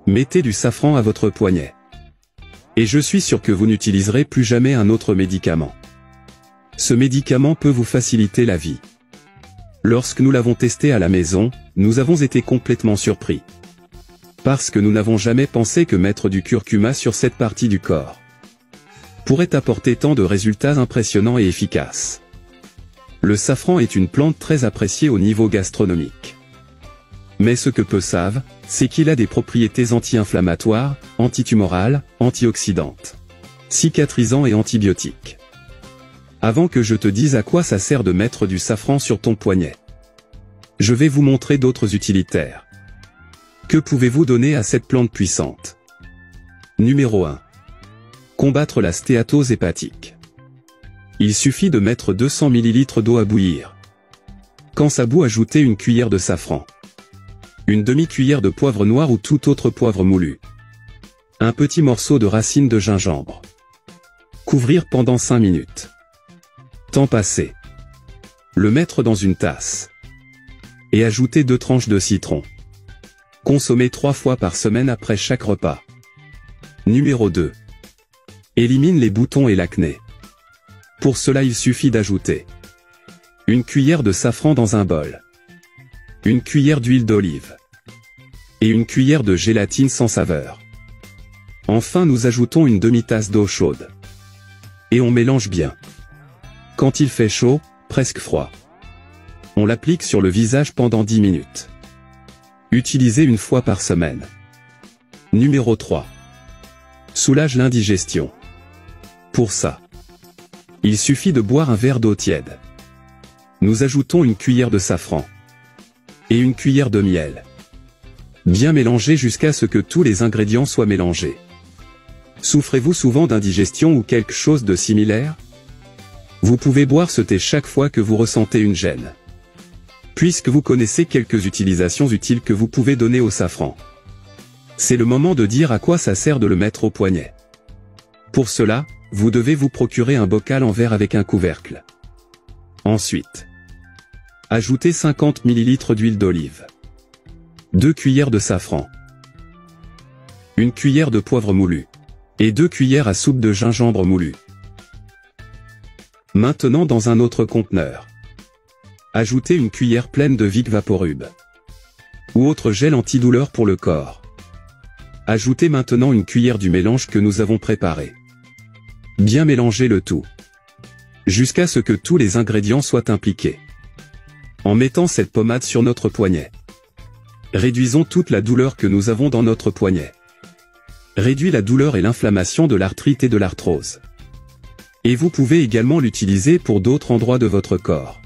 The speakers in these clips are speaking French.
Mettez du safran à votre poignet. Et je suis sûr que vous n'utiliserez plus jamais un autre médicament. Ce médicament peut vous faciliter la vie. Lorsque nous l'avons testé à la maison, nous avons été complètement surpris. Parce que nous n'avons jamais pensé que mettre du curcuma sur cette partie du corps pourrait apporter tant de résultats impressionnants et efficaces. Le safran est une plante très appréciée au niveau gastronomique. Mais ce que peu savent, c'est qu'il a des propriétés anti-inflammatoires, antitumorales, antioxydantes, cicatrisants et antibiotiques. Avant que je te dise à quoi ça sert de mettre du safran sur ton poignet, je vais vous montrer d'autres utilitaires. Que pouvez-vous donner à cette plante puissante? Numéro 1. Combattre la stéatose hépatique. Il suffit de mettre 200 ml d'eau à bouillir. Quand ça bout, ajoutez une cuillère de safran, une demi-cuillère de poivre noir ou tout autre poivre moulu, un petit morceau de racine de gingembre. Couvrir pendant 5 minutes. Temps passé. Le mettre dans une tasse. Et ajouter 2 tranches de citron. Consommer 3 fois par semaine après chaque repas. Numéro 2. Élimine les boutons et l'acné. Pour cela, il suffit d'ajouter une cuillère de safran dans un bol, une cuillère d'huile d'olive et une cuillère de gélatine sans saveur. Enfin, nous ajoutons une demi-tasse d'eau chaude. Et on mélange bien. Quand il fait chaud, presque froid, on l'applique sur le visage pendant 10 minutes. Utilisez une fois par semaine. Numéro 3. Soulage l'indigestion. Pour ça, il suffit de boire un verre d'eau tiède. Nous ajoutons une cuillère de safran et une cuillère de miel. Bien mélanger jusqu'à ce que tous les ingrédients soient mélangés. Souffrez-vous souvent d'indigestion ou quelque chose de similaire? Vous pouvez boire ce thé chaque fois que vous ressentez une gêne. Puisque vous connaissez quelques utilisations utiles que vous pouvez donner au safran, c'est le moment de dire à quoi ça sert de le mettre au poignet. Pour cela, vous devez vous procurer un bocal en verre avec un couvercle. Ensuite, ajoutez 50 ml d'huile d'olive, 2 cuillères de safran, une cuillère de poivre moulu, et 2 cuillères à soupe de gingembre moulu. Maintenant, dans un autre conteneur, ajoutez une cuillère pleine de Vic Vaporub ou autre gel antidouleur pour le corps. Ajoutez maintenant une cuillère du mélange que nous avons préparé. Bien mélanger le tout, jusqu'à ce que tous les ingrédients soient impliqués. En mettant cette pommade sur notre poignet, réduisons toute la douleur que nous avons dans notre poignet. Réduit la douleur et l'inflammation de l'arthrite et de l'arthrose. Et vous pouvez également l'utiliser pour d'autres endroits de votre corps,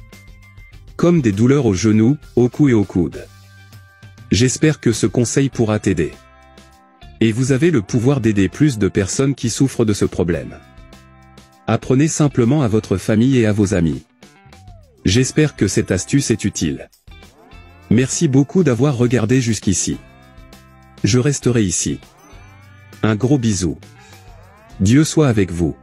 comme des douleurs aux genoux, au cou et au coude. J'espère que ce conseil pourra t'aider. Et vous avez le pouvoir d'aider plus de personnes qui souffrent de ce problème. Apprenez simplement à votre famille et à vos amis. J'espère que cette astuce est utile. Merci beaucoup d'avoir regardé jusqu'ici. Je resterai ici. Un gros bisou. Dieu soit avec vous.